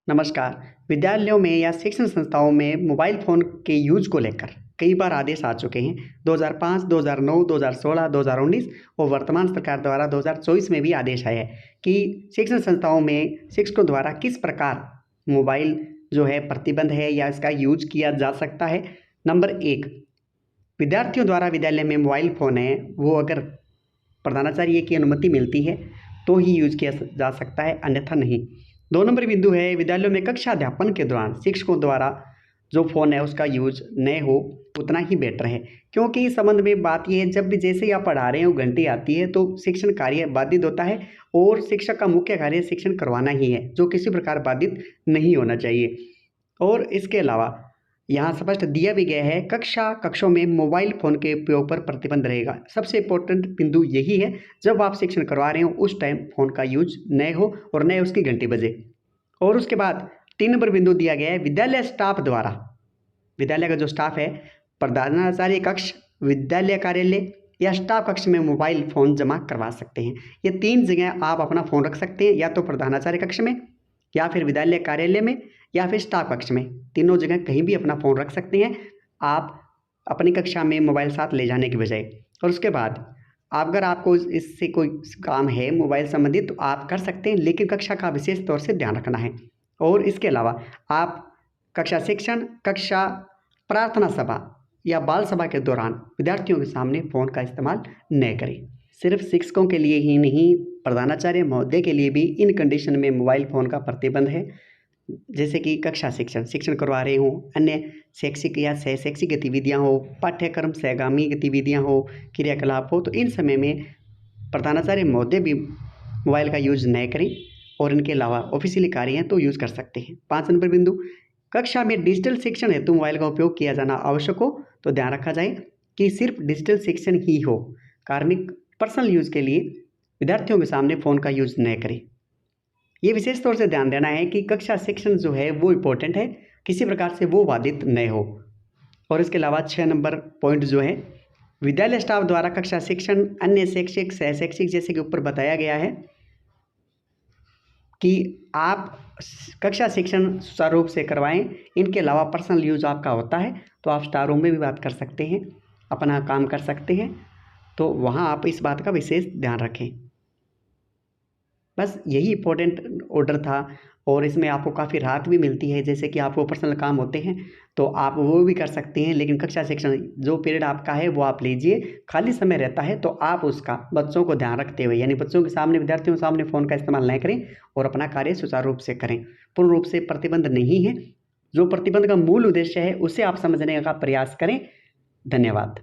नमस्कार। विद्यालयों में या शिक्षण संस्थाओं में मोबाइल फ़ोन के यूज़ को लेकर कई बार आदेश आ चुके हैं। 2005, 2009, 2016, 2019 और वर्तमान सरकार द्वारा 2024 में भी आदेश आया है कि शिक्षण संस्थाओं में शिक्षकों द्वारा किस प्रकार मोबाइल जो है प्रतिबंध है या इसका यूज़ किया जा सकता है। नंबर 1, विद्यार्थियों द्वारा विद्यालय में मोबाइल फ़ोन है वो अगर प्रधानाचार्य की अनुमति मिलती है तो ही यूज़ किया जा सकता है, अन्यथा नहीं। 2 नंबर बिंदु है, विद्यालयों में कक्षा अध्यापन के दौरान शिक्षकों द्वारा जो फ़ोन है उसका यूज़ न हो उतना ही बेटर है, क्योंकि इस संबंध में बात ये है जब भी जैसे ही आप पढ़ा रहे हो घंटी आती है तो शिक्षण कार्य बाधित होता है और शिक्षक का मुख्य कार्य शिक्षण करवाना ही है, जो किसी प्रकार बाधित नहीं होना चाहिए। और इसके अलावा यहाँ स्पष्ट दिया भी गया है कक्षों में मोबाइल फ़ोन के उपयोग पर प्रतिबंध रहेगा। सबसे इम्पोर्टेंट बिंदु यही है, जब आप शिक्षण करवा रहे हो उस टाइम फ़ोन का यूज न हो और न उसकी घंटी बजे। और उसके बाद 3 नंबर बिंदु दिया गया है, विद्यालय स्टाफ द्वारा, विद्यालय का जो स्टाफ है, प्रधानाचार्य कक्ष, विद्यालय कार्यालय या स्टाफ कक्ष में मोबाइल फ़ोन जमा करवा सकते हैं। ये 3 जगह आप अपना फ़ोन रख सकते हैं, या तो प्रधानाचार्य कक्ष में या फिर विद्यालय कार्यालय में या फिर स्टाफ कक्ष में। तीनों जगह कहीं भी अपना फ़ोन रख सकते हैं आप अपनी कक्षा में मोबाइल साथ ले जाने की बजाय। और उसके बाद अगर आपको इससे कोई काम है मोबाइल संबंधित तो आप कर सकते हैं, लेकिन कक्षा का विशेष तौर से ध्यान रखना है। और इसके अलावा आप कक्षा शिक्षण, कक्षा प्रार्थना सभा या बाल सभा के दौरान विद्यार्थियों के सामने फ़ोन का इस्तेमाल न करें। सिर्फ शिक्षकों के लिए ही नहीं, प्रधानाचार्य महोदय के लिए भी इन कंडीशन में मोबाइल फ़ोन का प्रतिबंध है। जैसे कि कक्षा शिक्षण करवा रहे हों, अन्य शैक्षिक या सह शैक्षिक गतिविधियाँ हो, पाठ्यक्रम सहगामी गतिविधियाँ हो, क्रियाकलाप हो, तो इन समय में प्रधानाचार्य महोदय भी मोबाइल का यूज़ न करें। और इनके अलावा ऑफिशियली कार्य हैं तो यूज़ कर सकते हैं। 5 नंबर बिंदु, कक्षा में डिजिटल शिक्षण हेतु मोबाइल का उपयोग किया जाना आवश्यक हो तो ध्यान रखा जाए कि सिर्फ डिजिटल शिक्षण ही हो। कार्मिक पर्सनल यूज़ के लिए विद्यार्थियों के सामने फ़ोन का यूज़ न करें। ये विशेष तौर से ध्यान देना है कि कक्षा शिक्षण जो है वो इम्पोर्टेंट है, किसी प्रकार से वो बाधित न हो। और इसके अलावा 6 नंबर पॉइंट जो है, विद्यालय स्टाफ द्वारा कक्षा शिक्षण, अन्य शैक्षिक सह शैक्षिक जैसे कि ऊपर बताया गया है कि आप कक्षा शिक्षण सुचारू रूप से करवाएं। इनके अलावा पर्सनल यूज आपका होता है तो आप स्टाफ रूम में भी बात कर सकते हैं, अपना काम कर सकते हैं, तो वहाँ आप इस बात का विशेष ध्यान रखें। बस यही इम्पोर्टेंट ऑर्डर था और इसमें आपको काफ़ी राहत भी मिलती है। जैसे कि आपको पर्सनल काम होते हैं तो आप वो भी कर सकते हैं, लेकिन कक्षा शिक्षण जो पीरियड आपका है वो आप लीजिए। खाली समय रहता है तो आप उसका बच्चों को ध्यान रखते हुए, यानी बच्चों के सामने, विद्यार्थियों के सामने फ़ोन का इस्तेमाल न करें और अपना कार्य सुचारू रूप से करें। पूर्ण रूप से प्रतिबंध नहीं है, जो प्रतिबंध का मूल उद्देश्य है उसे आप समझने का प्रयास करें। धन्यवाद।